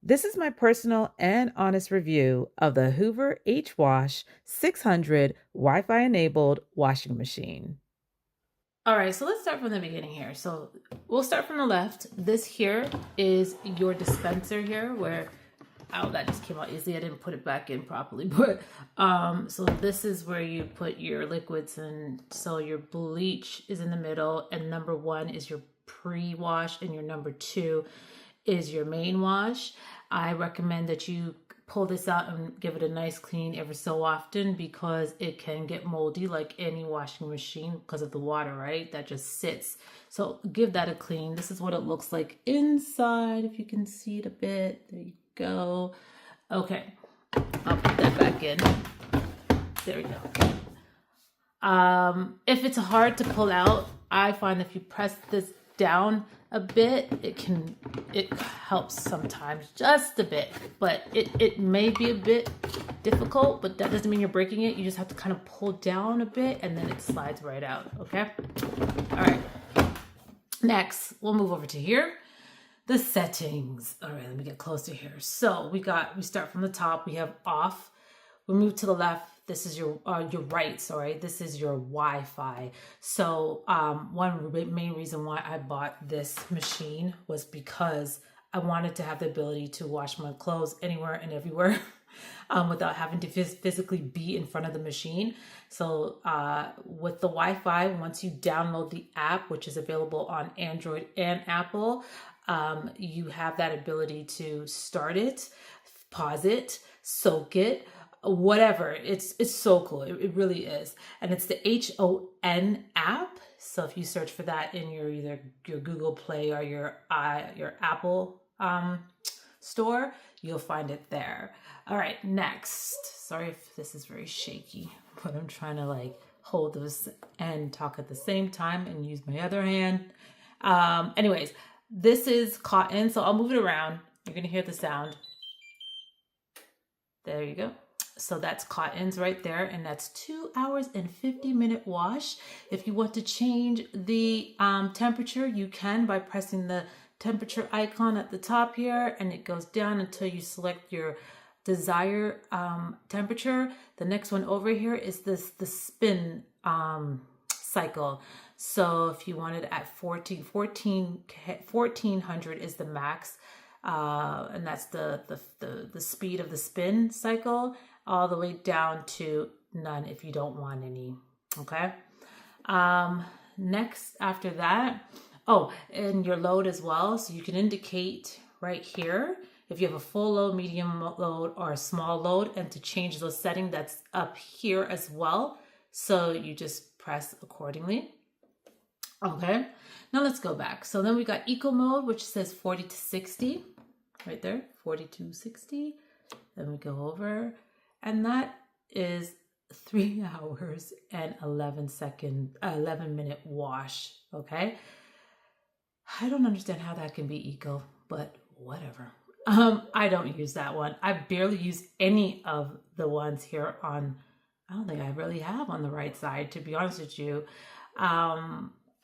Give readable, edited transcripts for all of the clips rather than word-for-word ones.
This is my personal and honest review of the Hoover H-Wash 600 Wi-Fi enabled washing machine. All right, so let's start from the beginning here. So we'll start from the left. This here is your dispenser here where, oh, that just came out easily. I didn't put it back in properly, but so this is where you put your liquids, and so your bleach is in the middle, and number one is your pre-wash, and your number two is your main wash. I recommend that you pull this out and give it a nice clean every so often because it can get moldy like any washing machine because of the water, right? That just sits. So give that a clean. This is what it looks like inside, if you can see it a bit. There you go. Okay, I'll put that back in. There we go. If it's hard to pull out, I find if you press this down a bit, it helps sometimes, just a bit, but it may be a bit difficult, but that doesn't mean you're breaking it. You just have to kind of pull down a bit and then it slides right out. Okay. All right. Next, we'll move over to here. The settings. All right, let me get closer here. So we start from the top. We have off. We move to the left. This is your right, sorry. This is your Wi-Fi. So one main reason why I bought this machine was because I wanted to have the ability to wash my clothes anywhere and everywhere without having to physically be in front of the machine. So with the Wi-Fi, once you download the app, which is available on Android and Apple, you have that ability to start it, pause it, soak it, whatever. It's so cool. It really is. And it's the HON app. So if you search for that in either your Google Play or your Apple store, you'll find it there. All right, next. Sorry if this is very shaky, but I'm trying to like hold this and talk at the same time and use my other hand. Anyways, this is cotton, so I'll move it around. You're gonna hear the sound. There you go. So that's cottons right there, and that's 2 hours and 50-minute wash. If you want to change the temperature, you can by pressing the temperature icon at the top here, and it goes down until you select your desired temperature. The next one over here is the spin cycle. So if you wanted at 1400 is the max. And that's the speed of the spin cycle, all the way down to none if you don't want any. Okay. Next after that, oh, and your load as well. So you can indicate right here if you have a full load, medium load, or a small load, and to change those settings, that's up here as well. So you just press accordingly. Okay, now let's go back. So then we got eco mode, which says 40 to 60 right there, 40 to 60. Then we go over, and that is 3 hours and 11-minute wash. Okay, I don't understand how that can be eco, but whatever. I don't use that one. I barely use any of the ones here on, I don't think I really have on the right side, to be honest with you.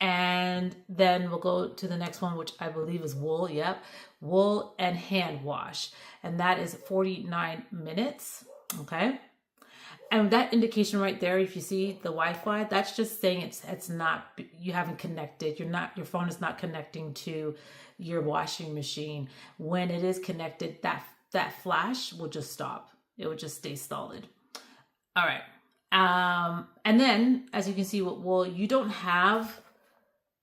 And then we'll go to the next one, which I believe is wool. Yep. Wool and hand wash. And that is 49 minutes. Okay. And that indication right there, if you see the Wi-Fi, that's just saying it's not, you haven't connected. Your phone is not connecting to your washing machine. When it is connected, that flash will just stop. It will just stay solid. All right. And then as you can see with wool, you don't have,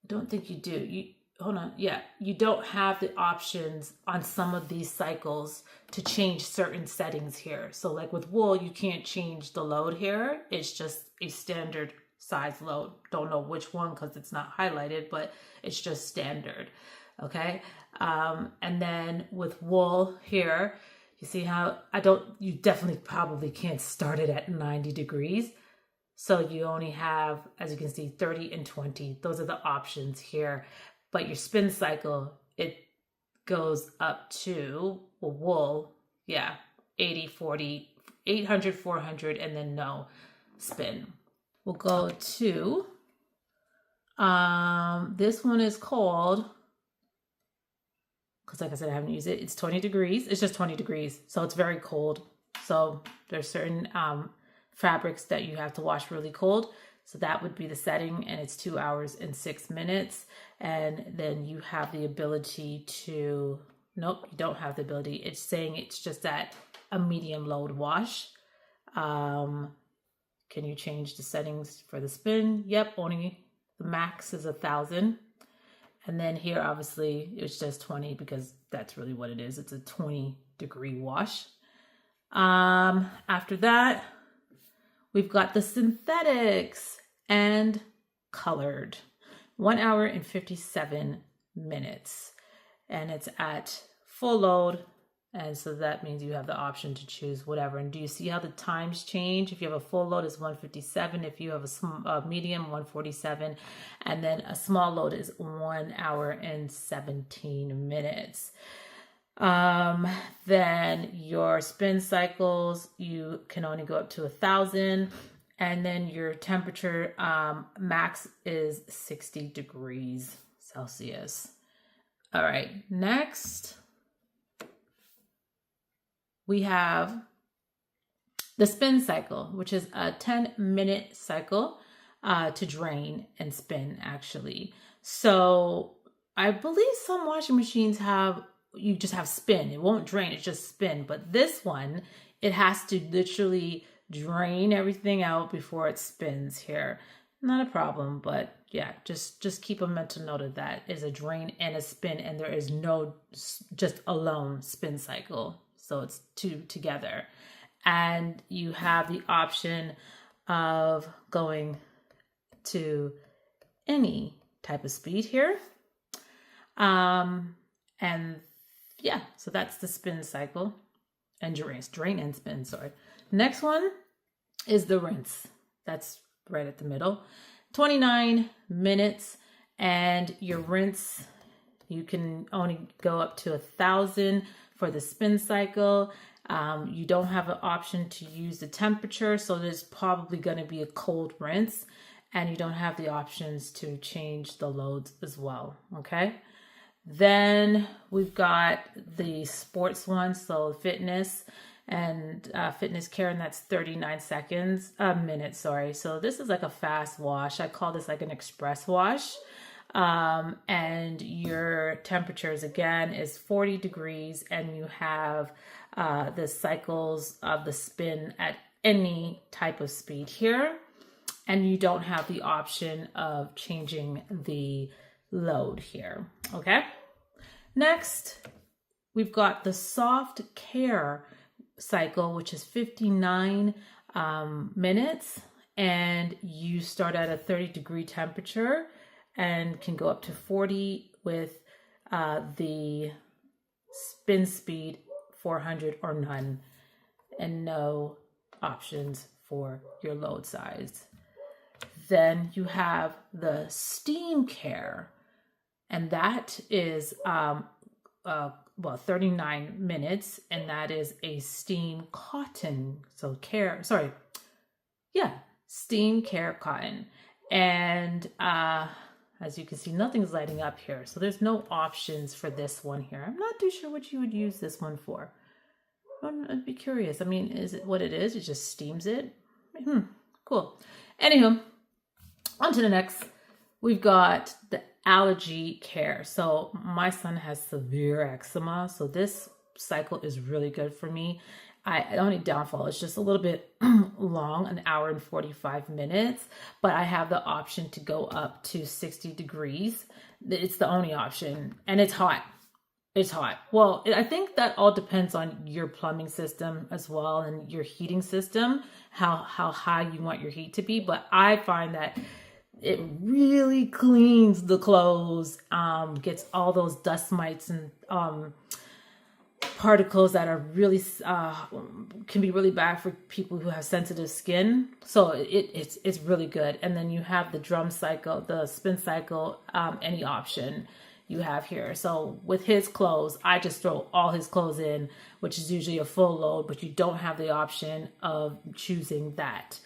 I don't think you do. Hold on. Yeah. You don't have the options on some of these cycles to change certain settings here. So like with wool, you can't change the load here. It's just a standard size load. Don't know which one because it's not highlighted, but it's just standard. Okay. And then with wool here, you see how you definitely probably can't start it at 90 degrees. So you only have, as you can see, 30 and 20. Those are the options here. But your spin cycle, it goes up to wool, yeah, 80, 40, 800, 400, and then no spin. We'll go to, this one is called because like I said, I haven't used it. It's 20 degrees. It's just 20 degrees. So it's very cold. So there's certain fabrics that you have to wash really cold. So that would be the setting, and it's 2 hours and 6 minutes. And then you have the ability to, nope, you don't have the ability. It's saying it's just at a medium load wash. Can you change the settings for the spin? Yep, only the max is 1,000. And then here, obviously, it's just 20 because that's really what it is. It's a 20-degree wash. After that, we've got the synthetics and colored. 1 hour and 57 minutes. And it's at full load. And so that means you have the option to choose whatever. And do you see how the times change? If you have a full load, it's 157. If you have a medium, 147. And then a small load is 1 hour and 17 minutes. Then your spin cycles, you can only go up to 1,000. And then your temperature max is 60 degrees Celsius. All right, next we have the spin cycle, which is a 10-minute cycle to drain and spin, actually. So I believe some washing machines you just have spin. It won't drain, it's just spin. But this one, it has to literally drain everything out before it spins here. Not a problem, but yeah, just keep a mental note of that. Is a drain and a spin, and there is no just alone spin cycle. So it's two together. And you have the option of going to any type of speed here. And yeah, so that's the spin cycle and drain and spin, sorry. Next one is the rinse. That's right at the middle. 29 minutes, and your rinse, you can only go up to 1,000 for the spin cycle. You don't have an option to use the temperature, so there's probably going to be a cold rinse, and you don't have the options to change the loads as well, okay? Then we've got the sports one, so fitness and fitness care, and that's 39 minutes, sorry. So this is like a fast wash. I call this like an express wash. And your temperatures again is 40 degrees, and you have the cycles of the spin at any type of speed here, and you don't have the option of changing the load here. Okay, next we've got the soft care cycle, which is 59 minutes, and you start at a 30-degree temperature and can go up to 40 with the spin speed 400 or none, and no options for your load size. Then you have the steam care, and that is 39 minutes, and that is a steam cotton. So steam care cotton. And as you can see, nothing's lighting up here. So there's no options for this one here. I'm not too sure what you would use this one for. I'd be curious. I mean, is it what it is? It just steams it? Cool. Anywho, on to the next. We've got the allergy care. So my son has severe eczema. So this cycle is really good for me. The only downfall is just a little bit long, 1 hour and 45 minutes, but I have the option to go up to 60 degrees. It's the only option, and it's hot. It's hot. Well, I think that all depends on your plumbing system as well, and your heating system, how high you want your heat to be. But I find that it really cleans the clothes, gets all those dust mites and particles that are really can be really bad for people who have sensitive skin. So it's really good. And then you have the drum cycle, the spin cycle, any option you have here. So with his clothes, I just throw all his clothes in, which is usually a full load, but you don't have the option of choosing that,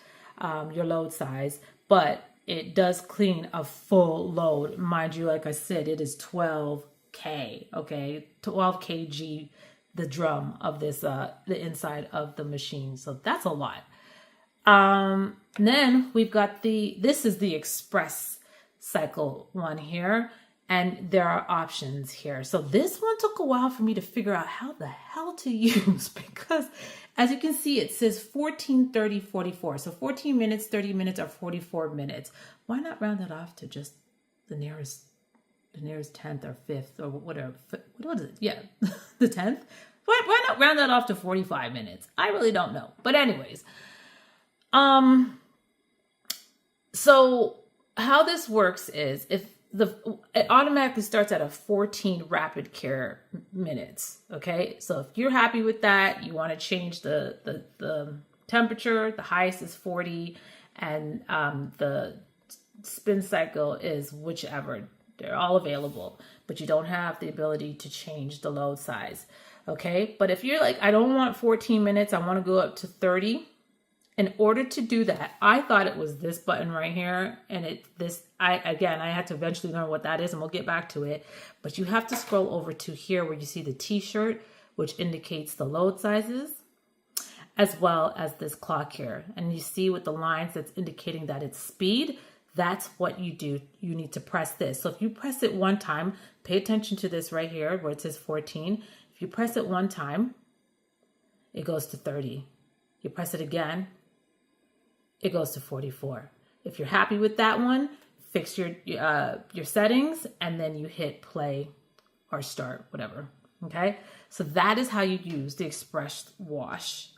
your load size. But it does clean a full load. Mind you, like I said, it is 12 okay, 12 kg, the drum of this, the inside of the machine. So that's a lot. Then we've got this is the express cycle one here. And there are options here. So this one took a while for me to figure out how the hell to use, because as you can see, it says 14, 30, 44. So 14 minutes, 30 minutes, or 44 minutes. Why not round it off to just the nearest 10th or 5th or whatever? What is it? Yeah, the 10th. Why not round that off to 45 minutes? I really don't know. But anyways, so how this works is it automatically starts at a 14 rapid care minutes. Okay, so if you're happy with that, you want to change the temperature. The highest is 40, and the spin cycle is whichever. They're all available, but you don't have the ability to change the load size. Okay, but if you're like, I don't want 14 minutes, I want to go up to 30. In order to do that, I thought it was this button right here, and I had to eventually learn what that is, and we'll get back to it. But you have to scroll over to here where you see the T-shirt, which indicates the load sizes, as well as this clock here. And you see with the lines that's indicating that it's speed. That's what you do. You need to press this. So if you press it one time, pay attention to this right here where it says 14. If you press it one time, it goes to 30. You press it again, it goes to 44. If you're happy with that one, fix your settings, and then you hit play or start, whatever. Okay, so that is how you use the express wash.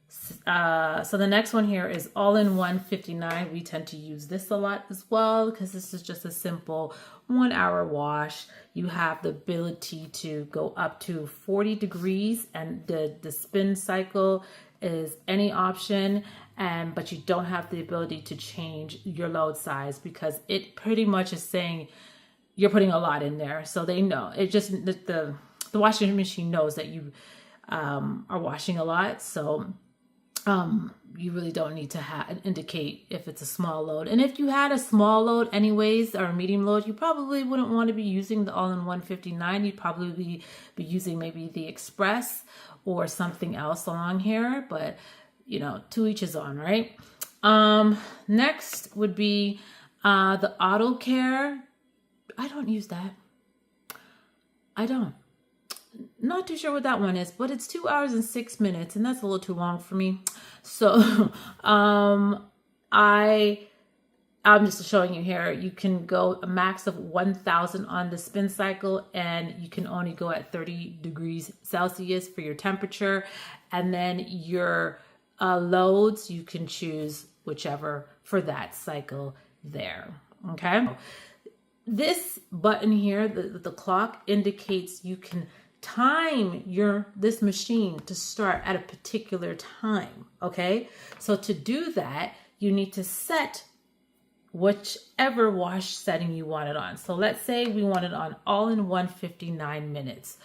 So the next one here is all-in-one 59. We tend to use this a lot as well because this is just a simple 1 hour wash. You have the ability to go up to 40 degrees, and the spin cycle is any option, but you don't have the ability to change your load size because it pretty much is saying you're putting a lot in there. So they know it just the washing machine knows that you are washing a lot. So you really don't need to indicate if it's a small load. And if you had a small load anyways, or a medium load, you probably wouldn't want to be using the all-in-one 59. You'd probably be using maybe the express or something else along here, but you know, to each his own, right? Next would be the auto care. I don't use that. I don't. Not too sure what that one is, but it's 2 hours and 6 minutes, and that's a little too long for me. So I'm just showing you here. You can go a max of 1,000 on the spin cycle, and you can only go at 30 degrees Celsius for your temperature. And then your loads, you can choose whichever for that cycle there. Okay. This button here, the clock, indicates you can time this machine to start at a particular time. Okay, so to do that, you need to set whichever wash setting you want it on. So let's say we want it on all-in-one 59 minutes.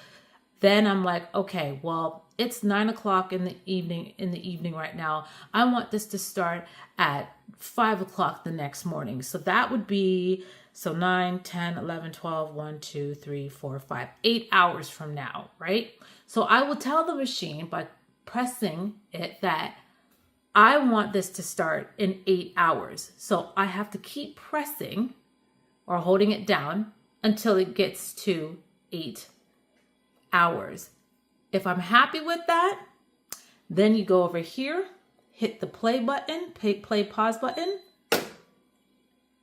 Then I'm like, okay, well, it's 9 o'clock in the evening right now. I want this to start at 5 o'clock the next morning. So that would be 9, 10, 11, 12, 1, 2, 3, 4, 5, 8 hours from now, right? So I will tell the machine by pressing it that I want this to start in 8 hours. So I have to keep pressing or holding it down until it gets to 8 hours. If I'm happy with that, then you go over here, hit the play button, play pause button,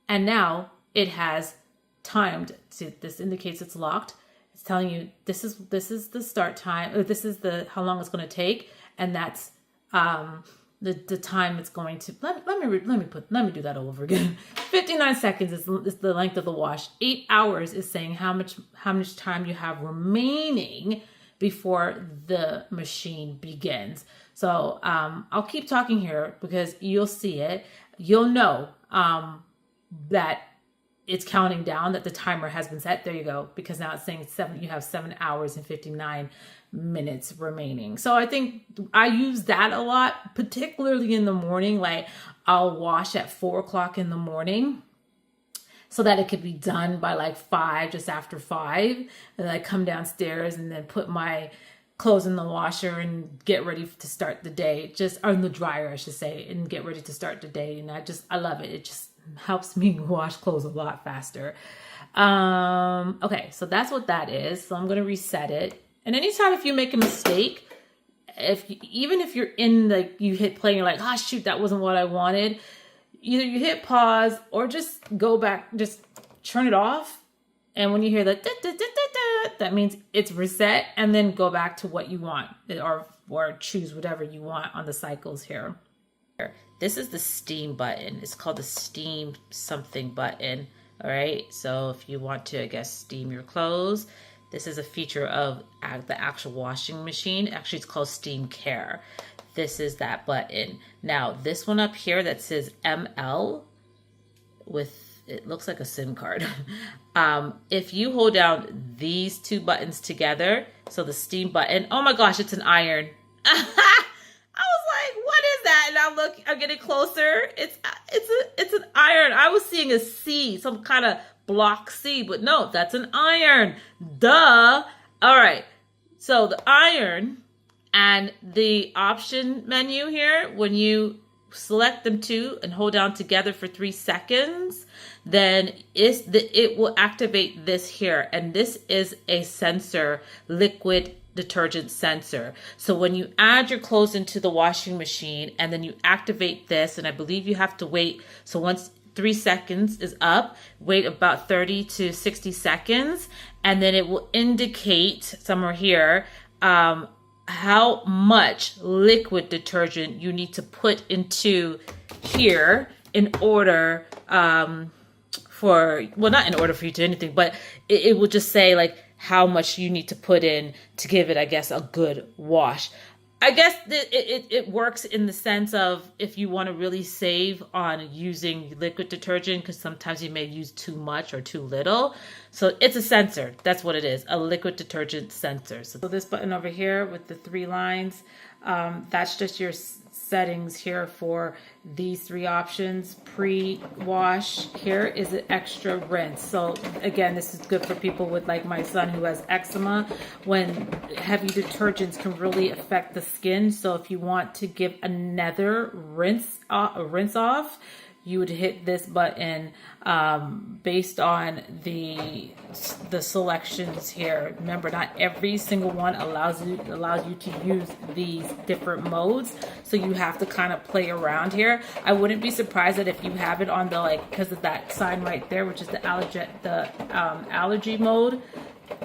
and now it has timed. See, this indicates it's locked. It's telling you this is the start time, or this is how long it's going to take, and that's the time it's going to. Let me do that all over again. 59 seconds is the length of the wash. 8 hours is saying how much time you have remaining before the machine begins. So I'll keep talking here because you'll see it. You'll know that it's counting down, that the timer has been set. There you go. Because now it's saying you have 7 hours and 59 minutes remaining. So I think I use that a lot, particularly in the morning. Like I'll wash at 4 o'clock in the morning. so that it could be done by like 5, just after 5. And then I come downstairs and then put my clothes in the washer and get ready to start the day, or in the dryer, I should say, and get ready to start the day. And I love it. It just helps me wash clothes a lot faster. Okay, so that's what that is. So I'm going to reset it. And anytime if you make a mistake, even if you're in, like, you hit play and you're like, oh shoot, that wasn't what I wanted, either you hit pause or just go back, just turn it off. And when you hear that, that means it's reset, and then go back to what you want, or choose whatever you want on the cycles here. This is the steam button. It's called the steam something button. All right. So if you want to, I guess, steam your clothes, this is a feature of the actual washing machine. Actually, it's called Steam Care. This is that button. Now, this one up here that says ML it looks like a SIM card. If you hold down these two buttons together, so the steam button, oh my gosh, it's an iron. I was like, what is that? And I'm getting closer. It's an iron. I was seeing a C, some kind of block C, but no, that's an iron. Duh. All right. So the iron and the option menu here, when you select them two and hold down together for 3 seconds, then it will activate this here. And this is a sensor, liquid detergent sensor. So when you add your clothes into the washing machine and then you activate this, and I believe you have to wait. So once 3 seconds is up, wait about 30 to 60 seconds, and then it will indicate somewhere here how much liquid detergent you need to put into here in order not in order for you to do anything, but it will just say like how much you need to put in to give it, I guess, a good wash. I guess it works in the sense of if you want to really save on using liquid detergent, because sometimes you may use too much or too little. So it's a sensor. That's what it is, a liquid detergent sensor. So this button over here with the 3 lines, that's just your settings here for these 3 options. Pre-wash here is an extra rinse. So again, this is good for people with, like my son who has eczema, when heavy detergents can really affect the skin. So if you want to give another rinse off, you would hit this button based on the selections here. Remember, not every single one allows you to use these different modes, so you have to kind of play around here. I wouldn't be surprised that if you have it on the, because of that sign right there, which is the allergy mode,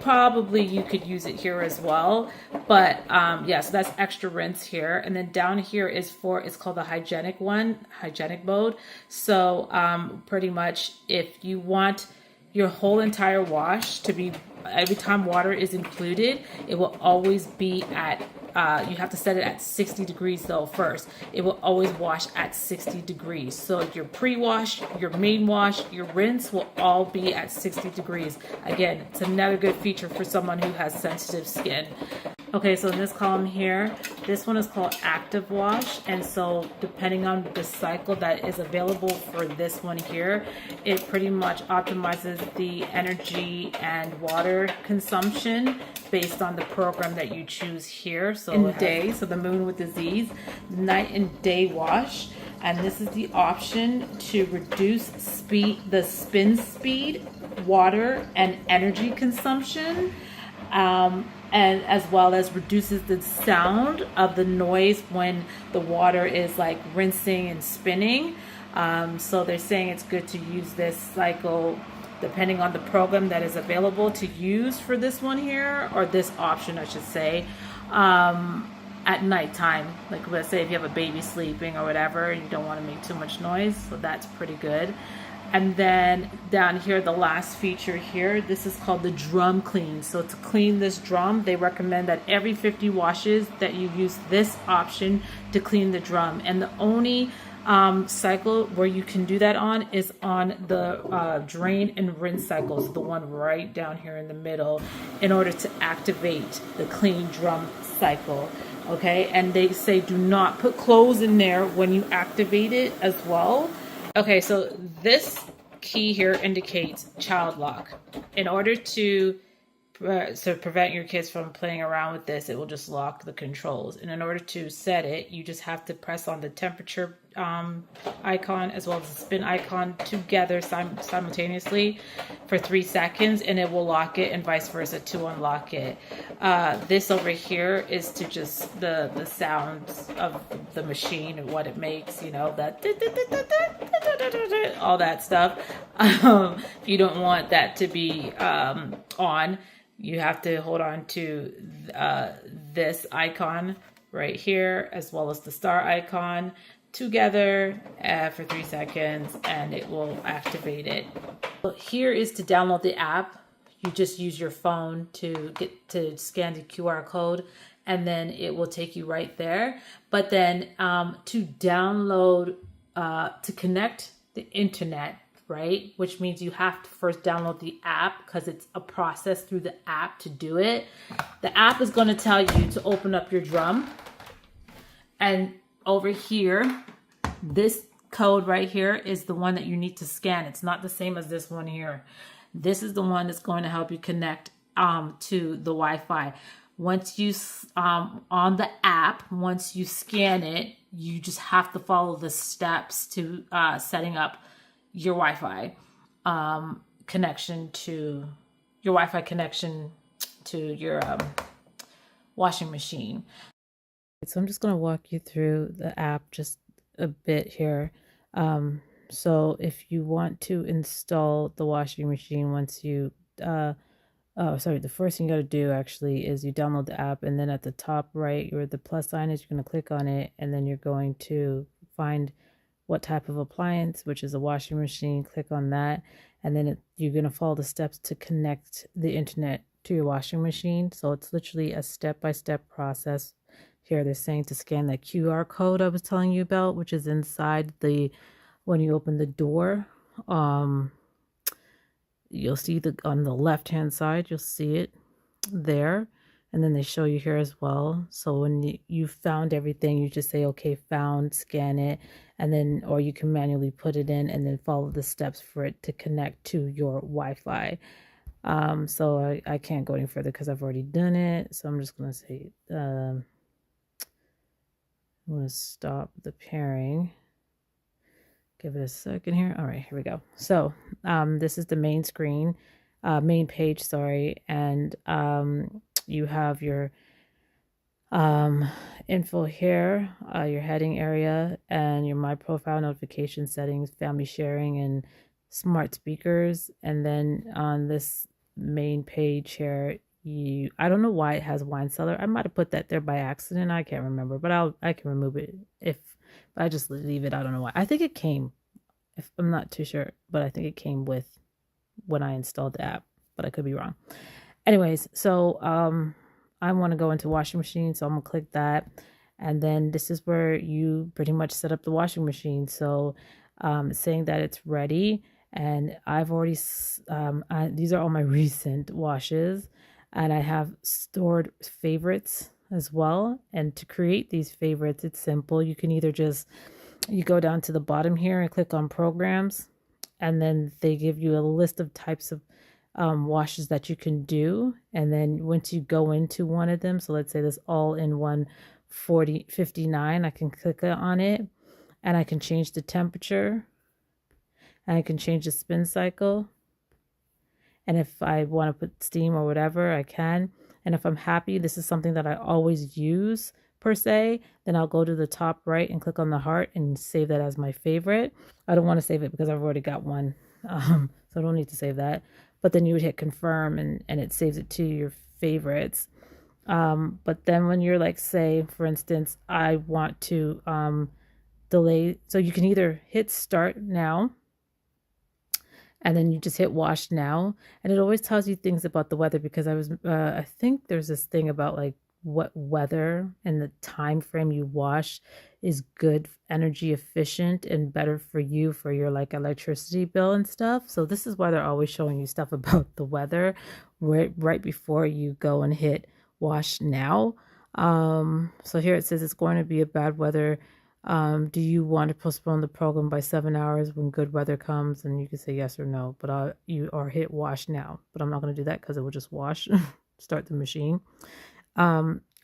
probably you could use it here as well. But yeah, so that's extra rinse here. And then down here is it's called the hygienic mode. So pretty much if you want your whole entire wash to be, every time water is included, it will always be at you have to set it at 60 degrees though first. It will always wash at 60 degrees. So your pre-wash, your main wash, your rinse will all be at 60 degrees. Again, it's another good feature for someone who has sensitive skin. Okay, so in this column here, this one is called active wash. And so depending on the cycle that is available for this one here, it pretty much optimizes the energy and water consumption based on the program that you choose here. So in day, so the moon with the Z's, night and day wash. And this is the option to reduce the spin speed, water, and energy consumption. And as well as reduces the sound of the noise when the water is like rinsing and spinning. So they're saying it's good to use this cycle depending on the program that is available to use for this one here, or this option I should say, at nighttime. Like let's say if you have a baby sleeping or whatever, and you don't want to make too much noise, so that's pretty good. And then down here, the last feature here, this is called the drum clean. So to clean this drum, they recommend that every 50 washes that you use this option to clean the drum. And the only cycle where you can do that on is on the drain and rinse cycles, the one right down here in the middle, in order to activate the clean drum cycle. Okay, and they say do not put clothes in there when you activate it as well. Okay, so this key here indicates child lock. In order to prevent your kids from playing around with this, it will just lock the controls. And in order to set it, you just have to press on the temperature icon as well as the spin icon together simultaneously for 3 seconds, and it will lock it, and vice versa to unlock it. This over here is to just the sounds of the machine and what it makes, you know, that all that stuff. If you don't want that to be on, you have to hold on to this icon right here as well as the star icon together for 3 seconds, and it will activate it. Here is to download the app. You just use your phone to scan the QR code, and then it will take you right there. But then to download, to connect the internet, right? Which means you have to first download the app because it's a process through the app to do it. The app is going to tell you to open up your drum. And over here, this code right here is the one that you need to scan. It's not the same as this one here. This is the one that's going to help you connect to the Wi-Fi. Once you, on the app, once you scan it, you just have to follow the steps to setting up your Wi-Fi connection to your washing machine. So I'm just going to walk you through the app just a bit here. So if you want to install the washing machine, once you, the first thing you got to do actually is you download the app, and then at the top right where the plus sign is, you're going to click on it, and then you're going to find what type of appliance, which is a washing machine. Click on that, and then you're going to follow the steps to connect the internet to your washing machine. So it's literally a step-by-step process. Here they're saying to scan that QR code I was telling you about, which is inside when you open the door. You'll see on the left hand side, you'll see it there, and then they show you here as well. So when you found everything, you just say okay, found, scan it, and then, or you can manually put it in and then follow the steps for it to connect to your Wi-Fi. So I can't go any further because I've already done it. So I'm just going to say I'm going to stop the pairing. Give it a second here. All right, here we go. So this is the main screen, main page, sorry. And you have your info here, your heading area, and your My Profile, notification settings, family sharing, and smart speakers. And then on this main page here, I don't know why it has wine cellar. I might have put that there by accident. I can't remember, but I can remove it but I just leave it. I don't know why. I think it came, if I'm not too sure, but I think it came with when I installed the app, but I could be wrong. Anyways, so I want to go into washing machine, so I'm gonna click that, and then this is where you pretty much set up the washing machine. So it's saying that it's ready, and I've already these are all my recent washes. And I have stored favorites as well. And to create these favorites, it's simple. You can either you go down to the bottom here and click on programs. And then they give you a list of types of washes that you can do. And then once you go into one of them, so let's say this all-in-one 59, I can click on it. And I can change the temperature. And I can change the spin cycle. And if I want to put steam or whatever, I can. And if I'm happy, this is something that I always use per se, then I'll go to the top right and click on the heart and save that as my favorite. I don't want to save it because I've already got one. So I don't need to save that. But then you would hit confirm and it saves it to your favorites. But then when you're like, say, for instance, I want to delay. So you can either hit start now, and then you just hit wash now. And it always tells you things about the weather, because I think there's this thing about like what weather and the time frame you wash is good, energy efficient, and better for you for your like electricity bill and stuff. So this is why they're always showing you stuff about the weather right before you go and hit wash now. So here it says it's going to be a bad weather Do you want to postpone the program by 7 hours when good weather comes? And you can say yes or no, but you or hit wash now. But I'm not going to do that because it will just wash, start the machine.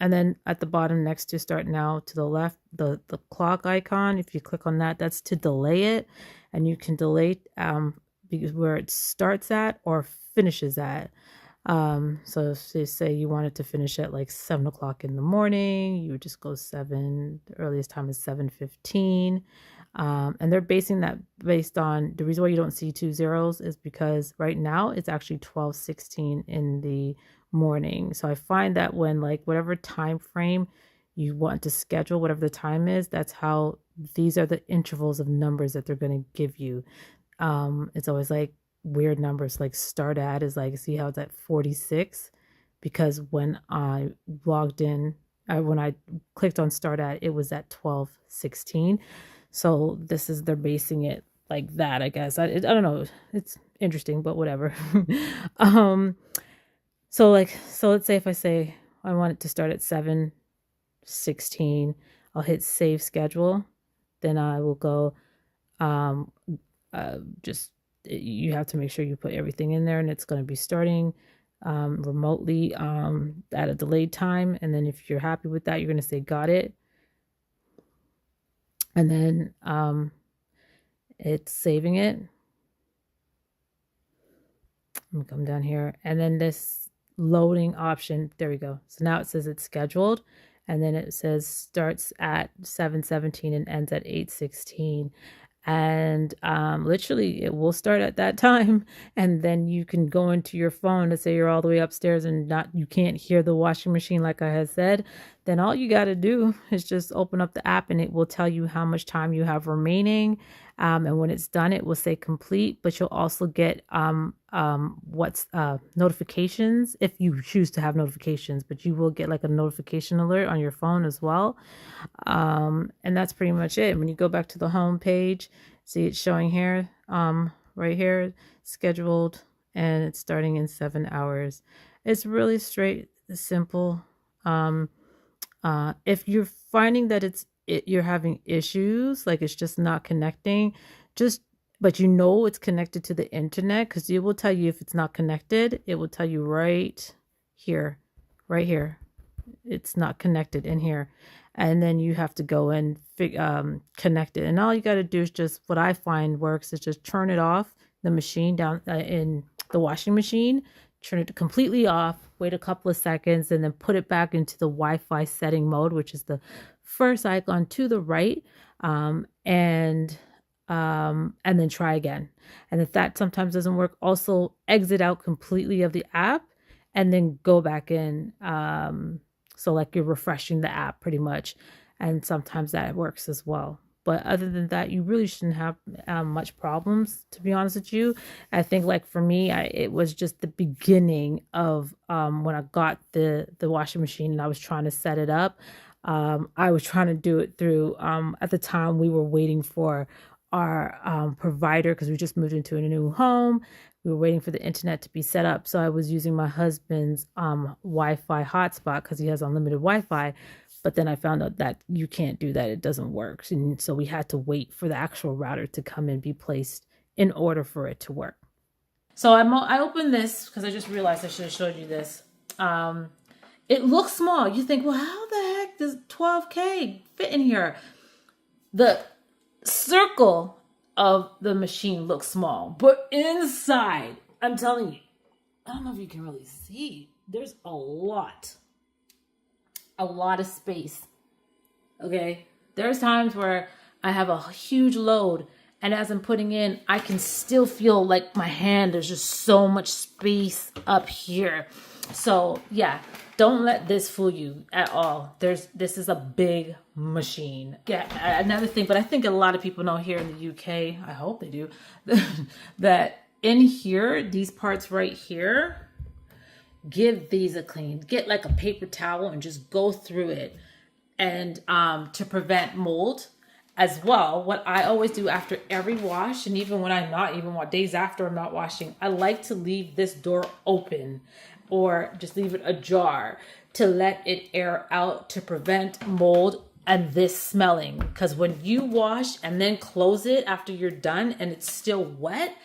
And then at the bottom next to start now to the left, the clock icon, if you click on that, that's to delay it. And you can delay because where it starts at or finishes at. So if they say you wanted to finish at like 7 o'clock in the morning, you would just go 7. The earliest time is 7:15. And they're basing that based on the reason why you don't see 2 zeros is because right now it's actually 12:16 in the morning. So I find that when like whatever time frame you want to schedule, whatever the time is, that's how these are the intervals of numbers that they're going to give you. It's always like weird numbers, like start at is like, see how it's at 46, because when I logged in, when I clicked on start at, it was at 12:16. So this is, they're basing it like that, I guess. I don't know, it's interesting, but whatever. So let's say if I say I want it to start at 7:16, I'll hit save schedule. Then I will go, just, you have to make sure you put everything in there, and it's going to be starting remotely at a delayed time. And then if you're happy with that, you're going to say got it. And then it's saving it. I'm going to come down here, and then this loading option, there we go. So now it says it's scheduled, and then it says starts at 7:17 and ends at 8:16. And literally it will start at that time, and then you can go into your phone to say you're all the way upstairs and you can't hear the washing machine like I had said. Then all you got to do is just open up the app, and it will tell you how much time you have remaining. And when it's done, it will say complete, but you'll also get notifications if you choose to have notifications, but you will get like a notification alert on your phone as well. And that's pretty much it. When you go back to the home page, see it's showing here, right here, scheduled, and it's starting in 7 hours. It's really straight, simple. If you're finding that you're having issues, like it's just not connecting, but you know it's connected to the internet, because it will tell you if it's not connected. It will tell you right here, it's not connected in here. And then you have to go and connect it. And all you got to do is just, what I find works is just turn it off, the machine down in the washing machine, turn it completely off, wait a couple of seconds, and then put it back into the Wi-Fi setting mode, which is the first icon to the right, and then try again. And if that sometimes doesn't work, also exit out completely of the app and then go back in. So like you're refreshing the app pretty much, and sometimes that works as well. But other than that, you really shouldn't have much problems, to be honest with you. I think like for me, it was just the beginning of when I got the washing machine and I was trying to set it up. I was trying to do it through, at the time we were waiting for our provider, because we just moved into a new home. We were waiting for the internet to be set up. So I was using my husband's Wi-Fi hotspot because he has unlimited Wi-Fi. But then I found out that you can't do that. It doesn't work. And so we had to wait for the actual router to come and be placed in order for it to work. So I opened this because I just realized I should have showed you this. It looks small. You think, well, how the heck does 12K fit in here? The circle of the machine looks small, but inside, I'm telling you, I don't know if you can really see, there's a lot of space. Okay, there's times where I have a huge load, and as I'm putting in, I can still feel like my hand, there's just so much space up here. So yeah, don't let this fool you at all. This is a big machine. Yeah, another thing, but I think a lot of people know here in the UK, I hope they do, that in here, these parts right here, give these a clean. Get like a paper towel and just go through it, and to prevent mold as well. What I always do after every wash, and even when I'm not, even days after I'm not washing, I like to leave this door open or just leave it ajar to let it air out to prevent mold and this smelling. Because when you wash and then close it after you're done and it's still wet,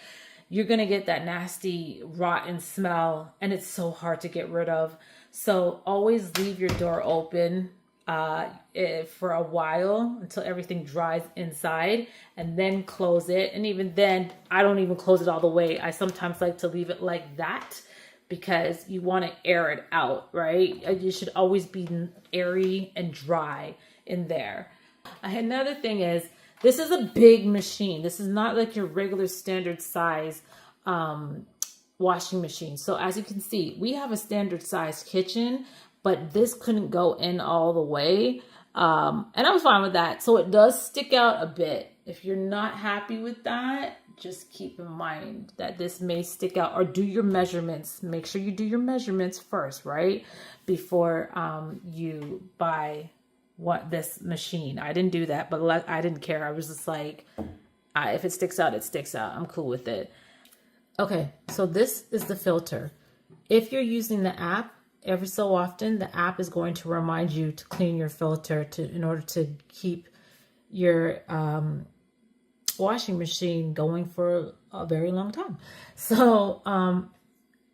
you're going to get that nasty rotten smell, and it's so hard to get rid of. So always leave your door open for a while until everything dries inside, and then close it. And even then, I don't even close it all the way. I sometimes like to leave it like that because you want to air it out, right? You should always be airy and dry in there. Another thing is, this is a big machine. This is not like your regular standard size washing machine. So as you can see, we have a standard size kitchen, but this couldn't go in all the way. And I was fine with that. So it does stick out a bit. If you're not happy with that, just keep in mind that this may stick out, or do your measurements. Make sure you do your measurements first, right? Before you buy this machine. I didn't do that, but I didn't care. I was just like, if it sticks out, it sticks out. I'm cool with it. Okay, so this is the filter. If you're using the app, every so often the app is going to remind you to clean your filter in order to keep your washing machine going for a very long time. So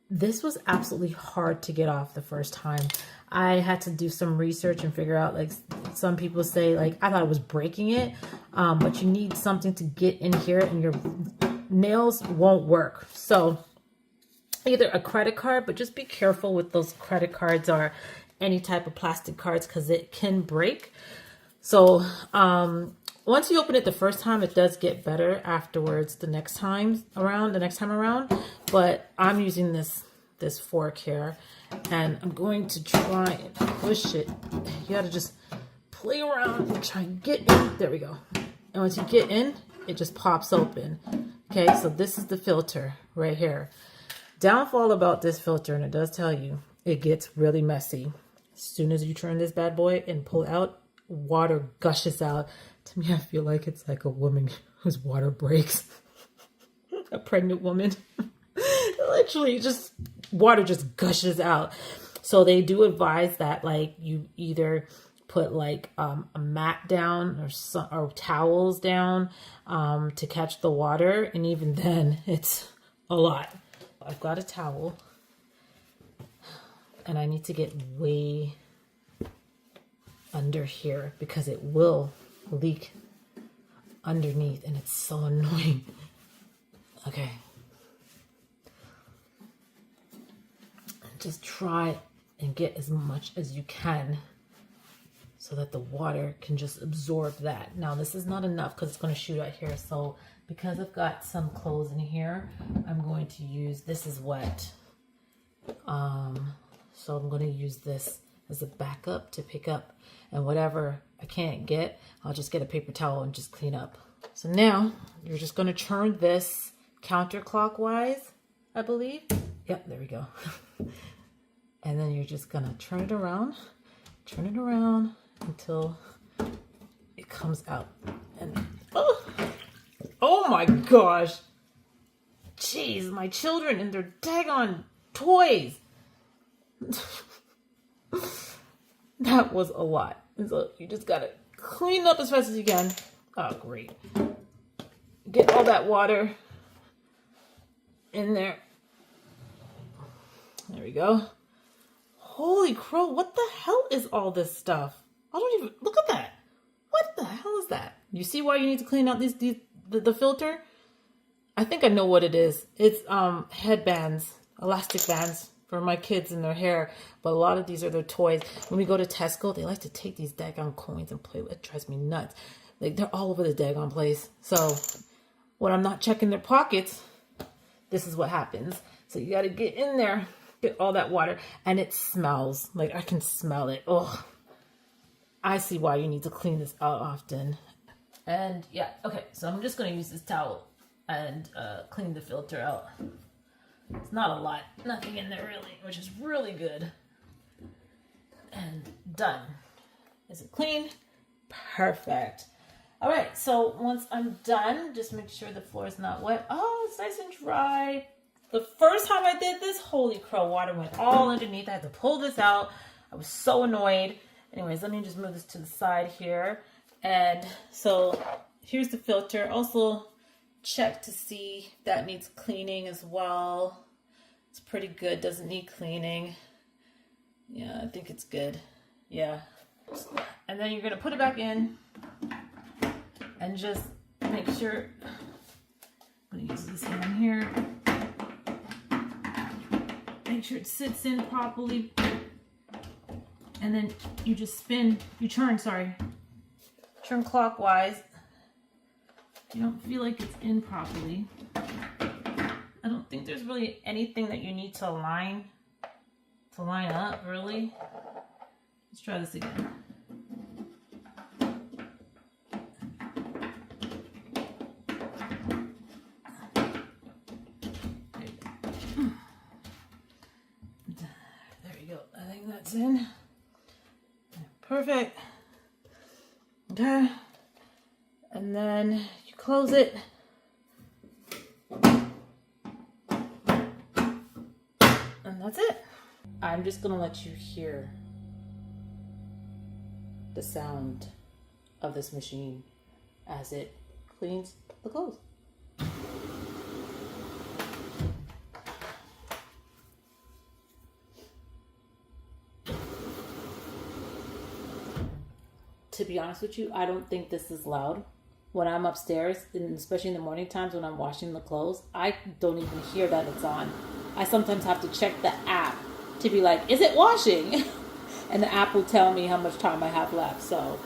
this was absolutely hard to get off the first time. I had to do some research and figure out, like, some people say, like, I thought I was breaking it, but you need something to get in here and your nails won't work. So either a credit card, but just be careful with those credit cards or any type of plastic cards because it can break. So once you open it the first time, it does get better afterwards the next time around. But I'm using this fork here, and I'm going to try and push it. You got to just play around and try and get in. There we go. And once you get in, it just pops open. Okay, so this is the filter right here. Downfall about this filter, and it does tell you, it gets really messy. As soon as you turn this bad boy and pull out, water gushes out. To me, I feel like it's like a woman whose water breaks. A pregnant woman. Literally, water just gushes out. So they do advise that, like, you either put like a mat down or towels down to catch the water, and even then, it's a lot. I've got a towel, and I need to get way under here because it will leak underneath, and it's so annoying. Okay. Just try and get as much as you can so that the water can just absorb that. Now, this is not enough because it's going to shoot out here. So because I've got some clothes in here, I'm going to use, this is wet. So I'm going to use this as a backup to pick up, and whatever I can't get, I'll just get a paper towel and just clean up. So now you're just going to turn this counterclockwise, I believe. Yep, there we go. And then you're just going to turn it around until it comes out. And oh my gosh. Jeez, my children and their daggone toys. That was a lot. And so you just got to clean up as fast as you can. Oh, great. Get all that water in there. There we go. Holy crow, what the hell is all this stuff? I don't even, look at that. What the hell is that? You see why you need to clean out the filter? I think I know what it is. It's headbands, elastic bands for my kids and their hair. But a lot of these are their toys. When we go to Tesco, they like to take these daggone coins and play with it. It drives me nuts. Like, they're all over the daggone place. So when I'm not checking their pockets, this is what happens. So you got to get in there, get all that water, and it smells. Like, I can smell it. Oh, I see why you need to clean this out often. And yeah, okay, so I'm just going to use this towel and clean the filter out. It's not a lot, nothing in there really, which is really good. And done. Is it clean? Perfect. All right, so once I'm done, just make sure the floor is not wet. Oh, it's nice and dry. The first time I did this, holy crow, water went all underneath. I had to pull this out. I was so annoyed. Anyways, let me just move this to the side here. And so here's the filter. Also check to see if that needs cleaning as well. It's pretty good, doesn't need cleaning. Yeah, I think it's good. Yeah. And then you're gonna put it back in and just make sure, I'm gonna use this hand here. Make sure it sits in properly. And then you just turn clockwise. You don't feel like it's in properly. I don't think there's really anything that you need to line up, really. Let's try this again. There you go. I think that's in. Perfect. Okay. And then you close it. And that's it. I'm just gonna let you hear the sound of this machine as it cleans the clothes. To be honest with you, I don't think this is loud. When I'm upstairs, and especially in the morning times when I'm washing the clothes, I don't even hear that it's on. I sometimes have to check the app to be like, is it washing? And the app will tell me how much time I have left. So,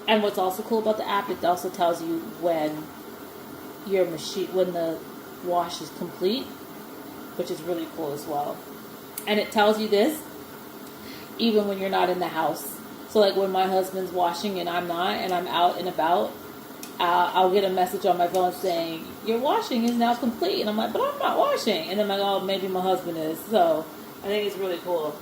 and what's also cool about the app, it also tells you when when the wash is complete, which is really cool as well. And it tells you this even when you're not in the house. So like when my husband's washing and I'm not, and I'm out and about, I'll get a message on my phone saying, your washing is now complete. And I'm like, but I'm not washing. And then I'm like, oh, maybe my husband is. So I think it's really cool.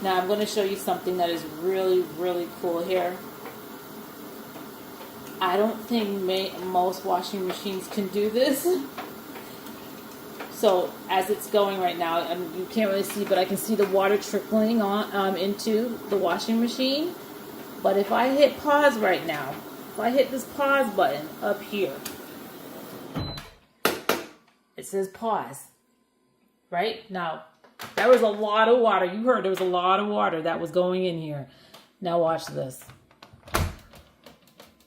Now I'm going to show you something that is really, really cool here. I don't think most washing machines can do this. So as it's going right now, you can't really see, but I can see the water trickling on into the washing machine. But if I hit pause right now, if I hit this pause button up here, it says pause. Right? Now, there was a lot of water. You heard there was a lot of water that was going in here. Now watch this.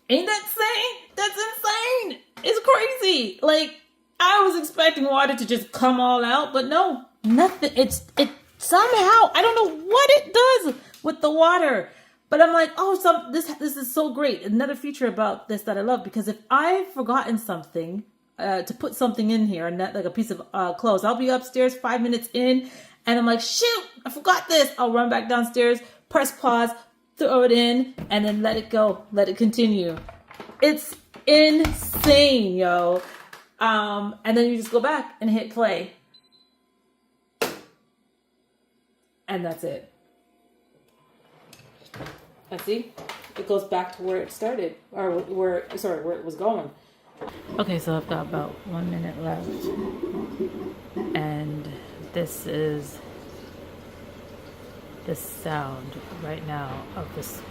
Ain't that insane? That's insane. It's crazy. Like, I was expecting water to just come all out, but no, nothing. It somehow, I don't know what it does with the water, but I'm like, oh, this is so great. Another feature about this that I love, because if I've forgotten something, to put something in here, and not like a piece of clothes, I'll be upstairs 5 minutes in, and I'm like, shoot, I forgot this. I'll run back downstairs, press pause, throw it in, and then let it go, let it continue. It's insane, yo. And then you just go back and hit play. And that's it. And see, it goes back to where it started, or where it was going. Okay, so I've got about 1 minute left. And this is the sound right now of this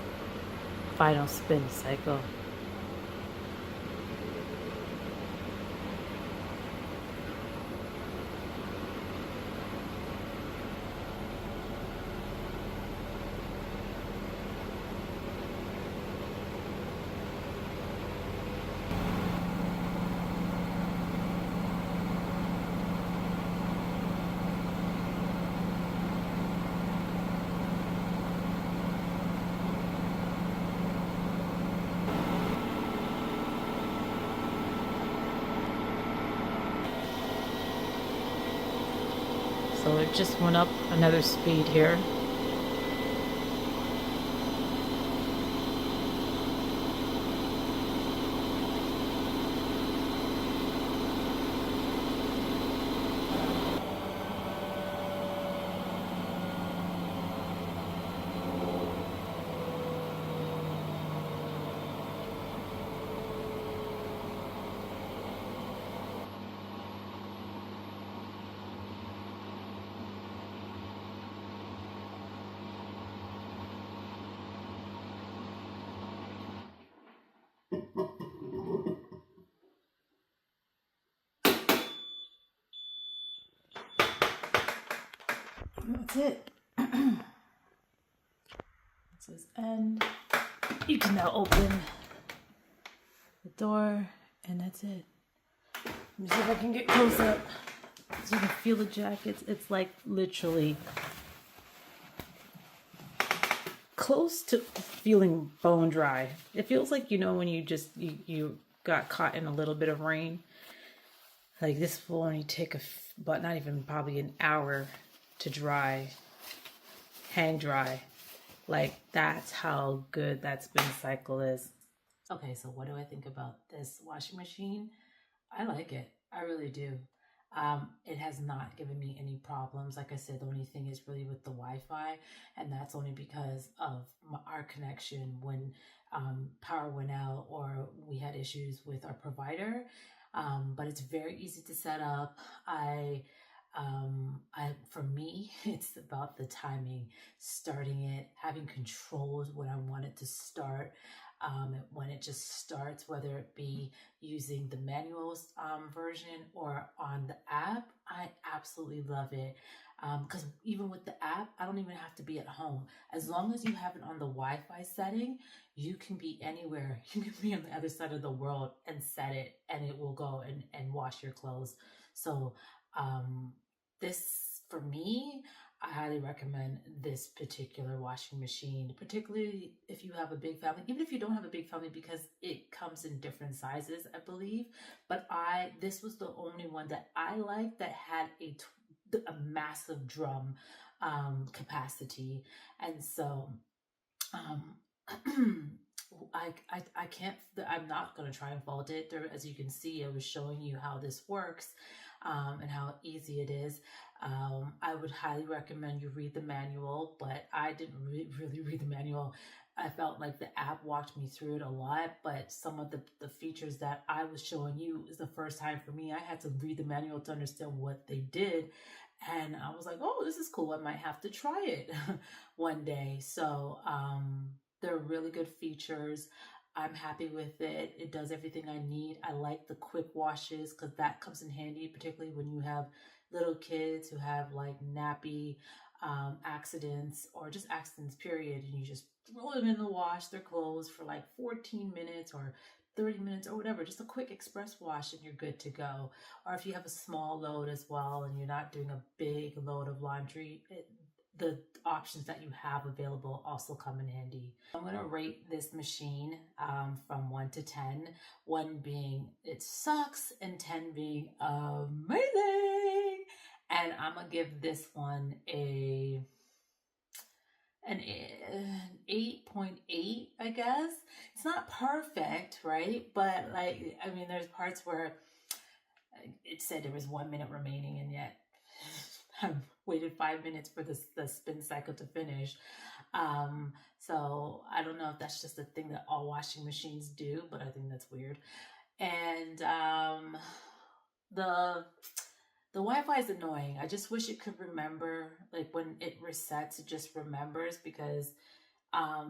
final spin cycle. So it just went up another speed here. That's it. That's this end. You can now open the door, and that's it. Let me see if I can get close up so you can feel the jackets. It's like literally close to feeling bone dry. It feels like, you know, when you got caught in a little bit of rain. Like this will only take but not even probably an hour to dry, hang dry. Like that's how good that spin cycle is. Okay, so what do I think about this washing machine? I like it. I really do. It has not given me any problems. Like I said, the only thing is really with the Wi-Fi, and that's only because of our connection when power went out or we had issues with our provider. But it's very easy to set up. For me, it's about the timing, starting it, having controls when I want it to start. When it just starts, whether it be using the manual version or on the app, I absolutely love it. Because even with the app, I don't even have to be at home. As long as you have it on the Wi-Fi setting, you can be anywhere. You can be on the other side of the world and set it, and it will go and wash your clothes. So this, for me, I highly recommend this particular washing machine, particularly if you have a big family, even if you don't have a big family, because it comes in different sizes, I believe. But this was the only one that I liked that had a massive drum capacity. And so I can't, I'm not going to try and fault it. There, as you can see, I was showing you how this works and how easy it is. I would highly recommend you read the manual, but I didn't really read the manual. I felt like the app walked me through it a lot, but some of the features that I was showing you is the first time for me. I had to read the manual to understand what they did. And I was like, oh, this is cool. I might have to try it one day. So they're really good features. I'm happy with it. It does everything I need. I like the quick washes because that comes in handy, particularly when you have little kids who have like nappy accidents or just accidents period, and you just throw them in the wash, their clothes for like 14 minutes or 30 minutes or whatever, just a quick express wash and you're good to go. Or if you have a small load as well and you're not doing a big load of laundry, the options that you have available also come in handy. I'm going to rate this machine from 1 to 10, 1 being it sucks and 10 being amazing. And I'm going to give this one an 8.8, I guess. It's not perfect, right? But like, I mean, there's parts where it said there was 1 minute remaining, and yet I've waited 5 minutes for the spin cycle to finish. So I don't know if that's just a thing that all washing machines do, but I think that's weird. And the Wi-Fi is annoying. I just wish it could remember, like when it resets, it just remembers, because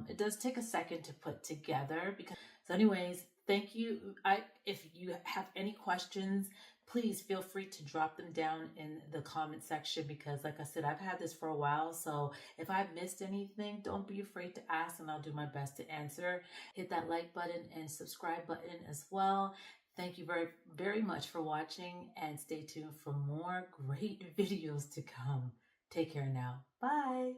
it does take a second to put together. So anyways, thank you. If you have any questions, please feel free to drop them down in the comment section, because like I said, I've had this for a while. So if I've missed anything, don't be afraid to ask and I'll do my best to answer. Hit that like button and subscribe button as well. Thank you very, very much for watching, and stay tuned for more great videos to come. Take care now. Bye.